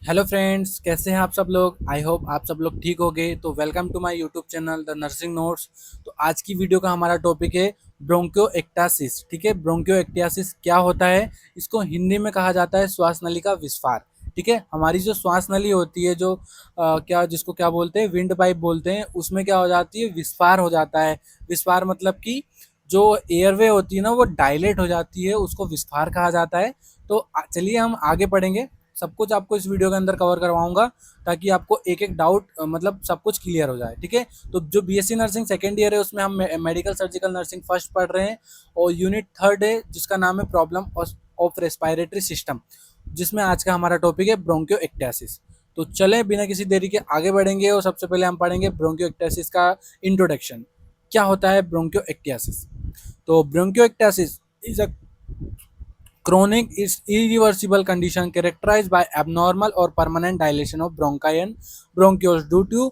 Hello friends, कैसे हैं आप सब लोग। आई होप आप सब लोग ठीक होंगे। तो welcome to my YouTube channel the nursing notes. तो आज की वीडियो का हमारा टॉपिक है ब्रोंकियोएक्टासिस। ठीक है, ब्रोंकियोएक्टासिस क्या होता है? इसको हिंदी में कहा जाता है श्वास नली का विस्फार। ठीक है, हमारी जो श्वास नली होती है, जो क्या जिसको क्या बोलते हैं, विंड पाइप बोलते हैं, उसमें क्या हो जाती है, विस्फार हो जाता है। विस्फार मतलब कि जो एयरवे होती है ना, वो डायलेट हो जाती है, उसको विस्फार कहा जाता है। तो चलिए हम आगे पढ़ेंगे। सब कुछ आपको इस वीडियो के अंदर कवर करवाऊंगा, ताकि आपको एक एक डाउट मतलब सब कुछ क्लियर हो जाए। ठीक है, तो जो बीएससी नर्सिंग सेकेंड ईयर है, उसमें हम मेडिकल सर्जिकल नर्सिंग फर्स्ट पढ़ रहे हैं, और यूनिट थर्ड है जिसका नाम है प्रॉब्लम ऑफ रेस्पिरेटरी सिस्टम, जिसमें आज का हमारा टॉपिक है ब्रोंकियोएक्टासिस। तो चलें बिना किसी देरी के आगे बढ़ेंगे, और सबसे पहले हम पढ़ेंगे ब्रोंकियोएक्टासिस का इंट्रोडक्शन। क्या होता है ब्रोंकियोएक्टासिस? तो bronchiectasis is a chronic is irreversible condition characterized by abnormal or permanent dilation of bronchi and bronchioles due to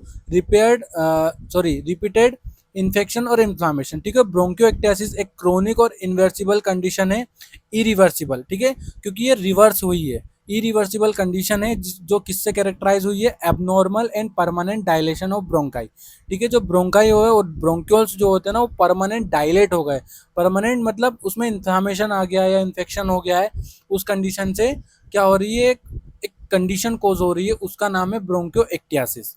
repeated infection और इन्फ्लामेशन। ठीक है, ब्रोंकियोएक्टासिस एक क्रोनिक और इनवर्सिबल कंडीशन है, इरिवर्सिबल। ठीक है, क्योंकि ये रिवर्स हुई है, इरिवर्सिबल कंडीशन है जो किससे कैरेक्टराइज हुई है, abnormal and permanent dilation of bronchi. ठीक है, जो ब्रोंकाई हो और ब्रोंक्यूल्स जो होते हैं ना, वो परमानेंट डायलेट हो गए। परमानेंट मतलब उसमें इन्फ्लामेशन आ गया या इन्फेक्शन हो गया है, उस कंडीशन से क्या हो रही है, एक कंडीशन कोज हो रही है, उसका नाम है ब्रोंकियोएक्टासिस।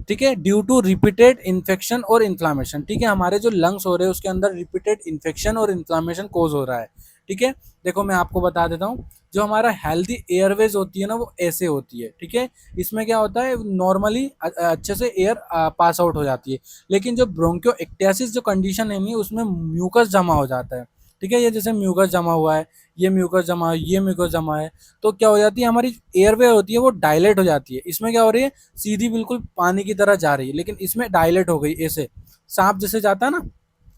ठीक है, ड्यू टू रिपीटेड इन्फेक्शन और इन्फ्लामेशन। ठीक है, हमारे जो लंग्स हो रहे हैं उसके अंदर रिपीटेड इन्फेक्शन और इन्फ्लामेशन कोज हो रहा है। ठीक है, देखो मैं आपको बता देता हूँ, जो हमारा हेल्दी एयरवेज होती है ना, वो ऐसे होती है। ठीक है, इसमें क्या होता है, नॉर्मली अच्छे से एयर पास आउट हो जाती है, लेकिन जो ब्रोंकियोएक्टासिस जो कंडीशन है नहीं, उसमें म्यूकस जमा हो जाता है। ठीक है, ये जैसे म्यूकस जमा हुआ है, ये म्यूकस जमा है, ये म्यूकस जमा है, तो क्या हो जाती है, हमारी एयरवे होती है वो डायलेट हो जाती है। इसमें क्या हो रही है, सीधी बिल्कुल पानी की तरह जा रही है, लेकिन इसमें डायलेट हो गई, ऐसे सांप जैसे जाता है ना,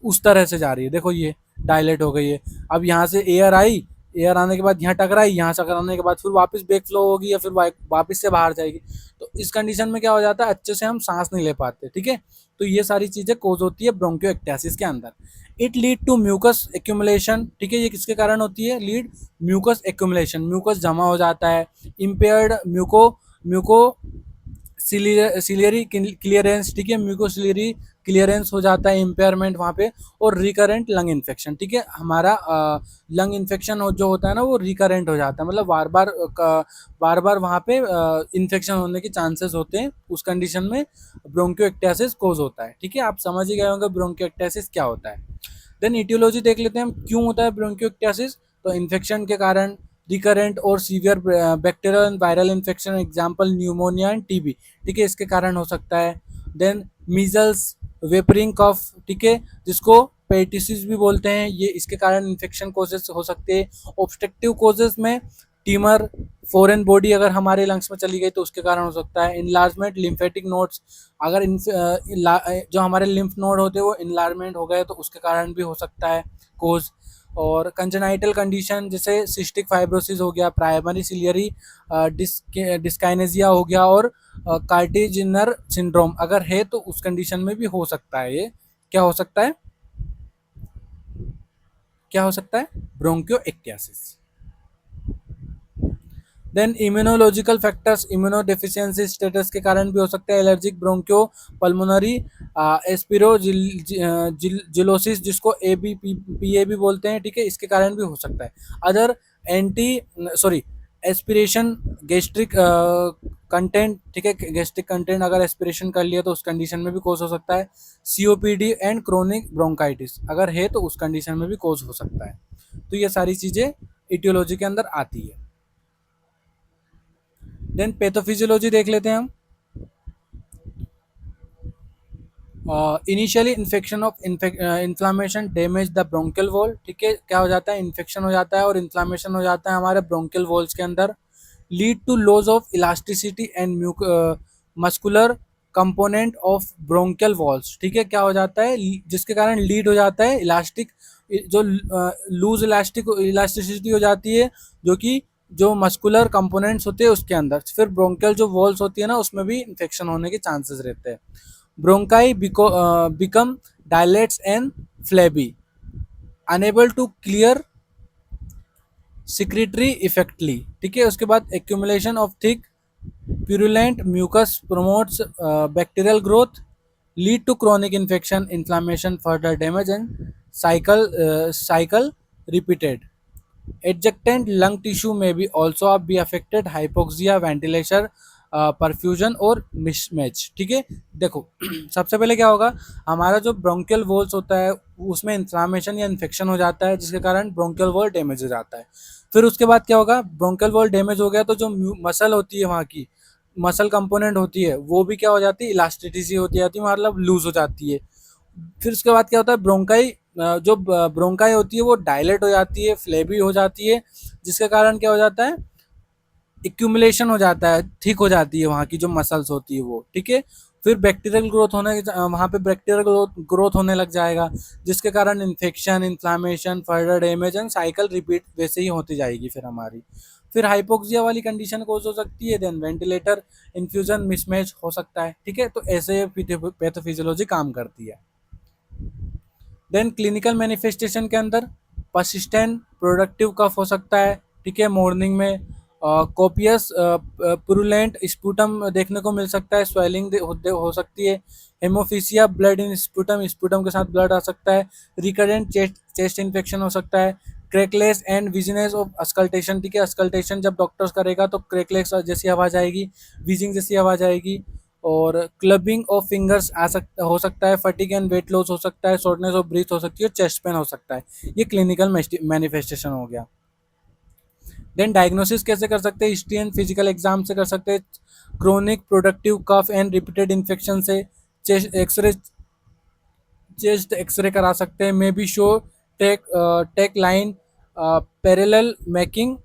उस तरह से जा रही है। देखो ये डायलेट हो गई है। अब यहाँ से एयर आई, एयर आने के बाद यहाँ टकराई, यहाँ से टकराने के बाद फिर वापस बैक फ्लो होगी, या फिर वापस से बाहर जाएगी। तो इस कंडीशन में क्या हो जाता है, अच्छे से हम सांस नहीं ले पाते। ठीक है, तो ये सारी चीजें कोज होती है ब्रोंकियोएक्टासिस के अंदर। It lead to mucus accumulation. ठीक है, ये किसके कारण होती है, लीड म्यूकस एक्यूमुलेशन, म्यूकस जमा हो जाता है। Impaired muco muco ciliary clearance. ठीक है, म्यूकोसिलियरी क्लियरेंस हो जाता है, इम्पेयरमेंट वहाँ पे। और रिकरेंट लंग इन्फेक्शन। ठीक है, हमारा लंग इन्फेक्शन जो होता है ना, वो रिकरेंट हो जाता है, मतलब बार बार वहाँ पे इन्फेक्शन होने के चांसेस होते हैं। उस कंडीशन में ब्रोंकियोएक्टासिस कोज होता है। ठीक है, आप समझ ही गए होंगे ब्रोंकियोएक्टासिस क्या होता है। देन इटियोलॉजी देख लेते हैं हम, क्यों होता है ब्रोंकियोएक्टासिस। तो इन्फेक्शन के कारण, रिकरेंट और severe bacterial and viral infection, example pneumonia end TB. ठीक है, इसके कारण हो सकता है। देन मीजल्स, वेपरिंग कफ। ठीक है, जिसको पेटिसिस भी बोलते हैं, ये इसके कारण इन्फेक्शन कोजेस हो सकते हैं। ऑब्स्ट्रक्टिव कोजेस में टीमर, फॉरेन बॉडी अगर हमारे लंग्स में चली गई तो उसके कारण हो सकता है। इनलार्जमेंट लिम्फेटिक नोड्स, अगर जो हमारे लिम्फ नोड होते हैं वो इनलार्जमेंट हो गए तो उसके कारण भी हो सकता है कोज। और कंजेनाइटल कंडीशन जैसे सिस्टिक फाइब्रोसिस हो गया, प्राइमरी सिलियरी डिस्काइनेजिया हो गया, और कार्टिजिनर सिंड्रोम अगर है तो उस कंडीशन में भी हो सकता है। ये क्या हो सकता है, क्या हो सकता है, bronchiectasis. Then immunological factors, immuno deficiency status के कारण भी हो सकता है। एलर्जिक ब्रोंक्यो पल्मोनरी एस्पिरोजिलोसिस, जिसको ए बी पी ए भी बोलते हैं। ठीक है, इसके कारण भी हो सकता है। Other anti sorry aspiration gastric content. ठीक है, गैस्ट्रिक कंटेंट अगर एस्पिरेशन कर लिया तो उस कंडीशन में भी कोज हो सकता है। सीओपीडी एंड क्रोनिक ब्रोंकाइटिस अगर है तो उस कंडीशन में भी कोज हो सकता है। तो ये सारी चीज़ें इटियोलॉजी के अंदर आती है। देन पैथोफिजियोलॉजी देख लेते हैं हम। Initially infection of inflammation damage the bronchial wall. ठीक है, क्या हो जाता है, इन्फेक्शन हो जाता है और इन्फ्लामेशन हो जाता है हमारे ब्रोंकियल वॉल्स के अंदर। Lead to loss of elasticity and muscular component of bronchial walls. ठीक है, क्या हो जाता है, जिसके कारण लीड हो जाता है इलास्टिक, जो लूज इलास्टिसिटी हो जाती है, जो कि जो मस्कुलर कंपोनेंट्स होते हैं उसके अंदर। फिर ब्रोंकियल जो वॉल्स होती है ना, उसमें भी इन्फेक्शन होने के चांसेस रहते हैं। Bronchi become dilates and flabby, unable to clear secretory effectively। ठीक है, उसके बाद accumulation of thick purulent mucus promotes bacterial growth, lead to chronic infection, inflammation, further damage, and cycle repeated. Adjacent lung tissue may be also be affected, hypoxia, ventilation, perfusion और mismatch. ठीक है, देखो सबसे पहले क्या होगा, हमारा जो ब्रोंकियल वॉल्स होता है उसमें इन्फ्लामेशन या इन्फेक्शन हो जाता है, जिसके कारण ब्रोंकियल वॉल डैमेज हो जाता है। फिर उसके बाद क्या होगा, ब्रोंकियल वॉल डैमेज हो गया तो जो मसल होती है, वहाँ की मसल कंपोनेंट होती है, वो भी क्या हो जाती है, इलास्टिसिटी होती जाती है, मतलब लूज हो जाती है। फिर उसके बाद क्या होता है, ब्रोंकाई जो ब्रोंकाई होती है वो डायलेट हो जाती है, फ्लेबी हो जाती है, जिसके कारण क्या हो जाता है, एक्यूमुलेशन हो जाता है, थिक हो जाती है वहाँ की जो मसल्स होती है वो। ठीक है, फिर बैक्टीरियल ग्रोथ होने वहाँ पे बैक्टीरियल ग्रोथ होने लग जाएगा, जिसके कारण infection, inflammation, further damage and cycle repeat वैसे ही होती जाएगी फिर हमारी। फिर हाइपोक्सिया वाली कंडीशन कोज हो सकती है, देन वेंटिलेटर इन्फ्यूजन मिसमैच हो सकता है। ठीक है, तो ऐसे पैथोफिजियोलॉजी काम करती है। देन क्लिनिकल मैनिफेस्टेशन के अंदर परसिस्टेंट प्रोडक्टिव कफ हो सकता है। ठीक है, मॉर्निंग में कोपियस पुरुलेंट स्पूटम देखने को मिल सकता है, स्वेलिंग हो सकती है, हेमोफिसिया ब्लड इन स्पूटम, स्पूटम के साथ ब्लड आ सकता है, रिकरेंट चेस्ट इन्फेक्शन हो सकता है, क्रैकलेस एंड विजनेस ऑफ अस्कल्टेशन। ठीक है, अस्कल्टेशन जब डॉक्टर्स करेगा तो क्रैकलेस जैसी आवाज़ आएगी, विजिंग जैसी आवाज़ आएगी, और क्लबिंग ऑफ फिंगर्स हो सकता है, फटीग एंड वेट लॉस हो सकता है, शॉर्टनेस ऑफ ब्रीथ हो सकती है, चेस्ट पेन हो सकता है। ये क्लिनिकल मैनिफेस्टेशन हो गया। देन डायग्नोसिस कैसे कर सकते हैं, हिस्ट्री एंड फिजिकल एग्जाम से कर सकते हैं, chronic productive cough and repeated infection से चेस्ट एक्सरे करा सकते हैं, maybe show tech line parallel marking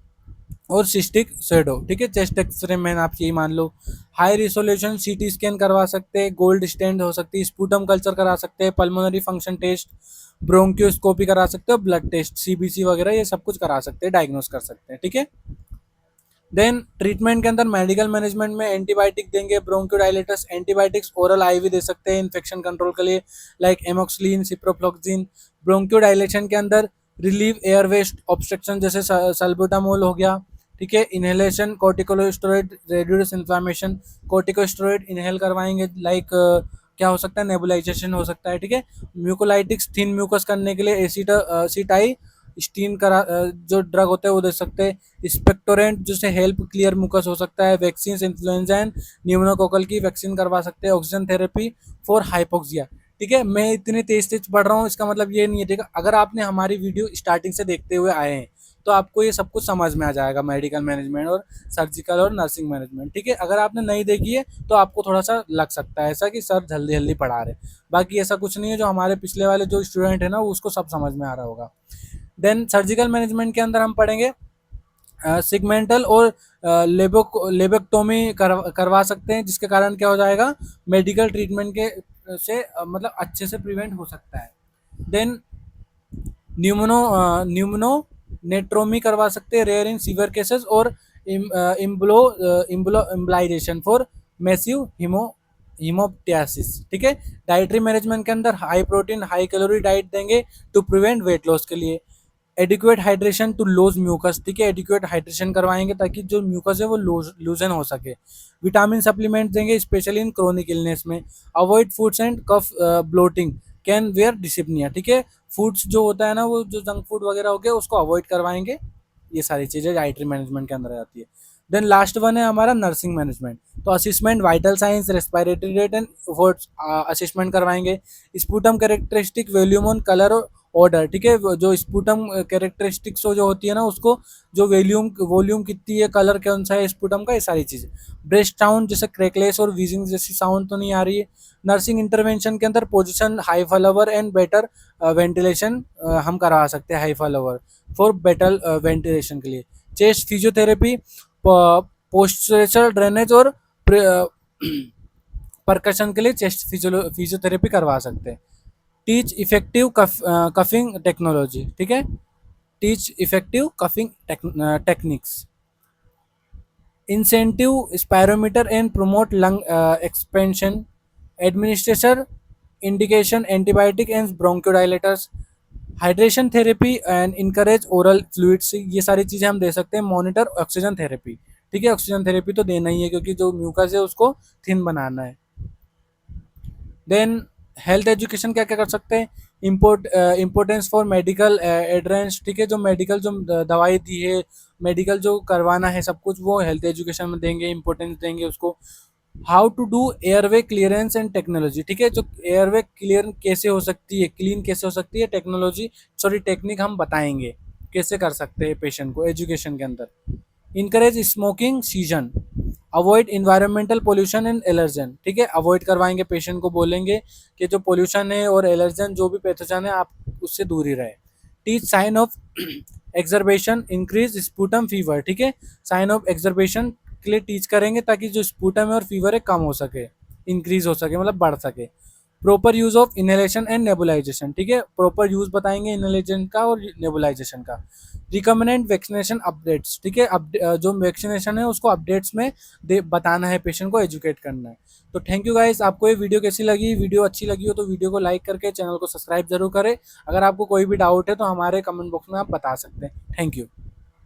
और सिस्टिक शेडो। ठीक है, चेस्ट एक्सरे में आप यही मान लो। हाई रिसोल्यूशन सीटी स्कैन करवा सकते हैं, गोल्ड स्टैंड हो सकती है, स्पूटम कल्चर करा सकते हैं, पल्मोनरी फंक्शन टेस्ट, ब्रोंकियोस्कोपी करा सकते हो, ब्लड टेस्ट सीबीसी वगैरह ये सब कुछ करा सकते हैं, डायग्नोस कर सकते हैं। ठीक है, देन ट्रीटमेंट के अंदर मेडिकल मैनेजमेंट में एंटीबायोटिक देंगे, ब्रोंकोडाइलेटस एंटीबायोटिक्स ओरल आईवी दे सकते हैं इन्फेक्शन कंट्रोल के लिए, लाइक एमोक्सिलिन, सिप्रोफ्लॉक्सिन। ब्रोंकोडाइलेशन के अंदर रिलीव एयर वेस्ट ऑब्स्ट्रक्शन जैसे सल्बुटामोल हो गया। ठीक है, inhalation corticosteroid reduce inflammation, corticosteroid inhale करवाएंगे, लाइक क्या हो सकता है, नेबुलाइजेशन हो सकता है। ठीक है, म्यूकोलाइटिक्स थिन म्यूकस करने के लिए एसिटाई स्टीन करा जो ड्रग होते हैं वो दे सकते हैं, स्पेक्टोरेंट जिससे हेल्प क्लियर मुकस हो सकता है, वैक्सीन इन्फ्लुएंजा एंड न्यूमोकोकल की वैक्सीन करवा सकते हैं, ऑक्सीजन थेरेपी फॉर हाइपोक्सिया। ठीक है, मैं इतनी तेज तेज पढ़ रहा हूँ, इसका मतलब ये नहीं है। ठीक है, अगर आपने हमारी वीडियो स्टार्टिंग से देखते हुए आए हैं तो आपको ये सब कुछ समझ में आ जाएगा, मेडिकल मैनेजमेंट और सर्जिकल और नर्सिंग मैनेजमेंट। ठीक है, अगर आपने नहीं देखी है तो आपको थोड़ा सा लग सकता है ऐसा कि सर जल्दी जल्दी पढ़ा रहे, बाकी ऐसा कुछ नहीं है, जो हमारे पिछले वाले जो स्टूडेंट है ना उसको सब समझ में आ रहा होगा। देन सर्जिकल मैनेजमेंट के अंदर हम पढ़ेंगे सिगमेंटल और लेबेक्टोमी करवा सकते हैं, जिसके कारण क्या हो जाएगा, मेडिकल ट्रीटमेंट के से मतलब अच्छे से प्रिवेंट हो सकता है। देन न्यूमोनो नेट्रोमी करवा सकते हैं, रेयर इन सीवियर केसेस, और इम्बलाइजेशन फॉर मैसिव हीमोप्टियासिस। ठीक है, डाइटरी मैनेजमेंट के अंदर high protein high calorie diet देंगे टू प्रिवेंट वेट लॉस के लिए, adequate hydration to loose mucus. ठीक है, एडिक्वेट हाइड्रेशन करवाएंगे ताकि जो म्यूकस है वो लूजन हो सके, विटामिन सप्लीमेंट देंगे स्पेशली इन क्रोनिक इलनेस में, avoid foods and cough bloating can where dyspnea. ठीक है, फूड्स जो होता है ना वो जो जंक फूड वगैरह हो गया उसको अवॉइड करवाएंगे, ये सारी चीज़ें डाइटरी मैनेजमेंट के अंदर आ जाती है। देन लास्ट वन है हमारा नर्सिंग मैनेजमेंट, तो assessment vital signs respiratory rate and assessment करवाएंगे, sputum characteristic volume on colour odour. ठीक है, जो स्पूटम कैरेक्टरिस्टिक्स जो होती है ना उसको, जो वॉल्यूम कितनी है, कलर कौन सा है स्पूटम का, ये सारी चीज़ें। ब्रेस्ट साउंड जैसे क्रैकलेस और वीजिंग जैसी साउंड तो नहीं आ रही है। नर्सिंग इंटरवेंशन के अंदर position high follower and better ventilation हम करवा सकते हैं, high follower for better ventilation के लिए। चेस्ट फिजियोथेरेपी, पोस्चरल ड्रेनेज और परकशन के लिए चेस्ट फिजियोथेरेपी करवा सकते हैं। Teach effective coughing technology. ठीक है, teach effective coughing techniques, incentive spirometer and promote lung expansion, administration indication antibiotic and bronchodilators, hydration enthalpy and encourage oral fluids, ये सारी चीज़ें हम दे सकते हैं, मॉनिटर ऑक्सीजन थेरेपी। ठीक है, ऑक्सीजन थेरेपी तो देना ही है क्योंकि जो म्यूकस है उसको थिन बनाना है। देन हेल्थ एजुकेशन क्या क्या कर सकते हैं, इम्पोर्टेंस फॉर मेडिकल एड्रेंस, ठीक है, जो मेडिकल जो दवाई दी है, मेडिकल जो करवाना है सब कुछ वो हेल्थ एजुकेशन में देंगे, इंपॉर्टेंस देंगे उसको। How to do airway clearance and technology, ठीक है, जो एयरवे क्लियर कैसे हो सकती है, क्लीन कैसे हो सकती है, टेक्नोलॉजी सॉरी टेक्निक हम बताएंगे कैसे कर सकते हैं पेशेंट को एजुकेशन के अंदर। Encourage smoking season, avoid environmental pollution and allergen, ठीक है, अवॉइड करवाएंगे, पेशेंट को बोलेंगे कि जो पोल्यूशन है और एलर्जन जो भी पैथोजन है आप उससे दूर ही रहे। Teach sign of exacerbation increase sputum fever, ठीक है, साइन ऑफ एक्सर्बेशन के लिए टीच करेंगे ताकि जो स्पूटम है और फीवर है कम हो सके, इंक्रीज हो सके, मतलब बढ़ सके। Proper use of inhalation and nebulization, ठीक है, प्रॉपर यूज बताएंगे इनहेलेशन का और नेबुलाइजेशन का। रिकमेंडेड वैक्सीनेशन अपडेट्स, ठीक है, जो वैक्सीनेशन है उसको अपडेट्स में बताना है, पेशेंट को एजुकेट करना है। तो थैंक यू गाइस, आपको ये वीडियो कैसी लगी, वीडियो अच्छी लगी हो तो वीडियो को लाइक करके चैनल को सब्सक्राइब जरूर करें। अगर आपको कोई भी डाउट है तो हमारे कमेंट बॉक्स में आप बता सकते हैं। Thank you.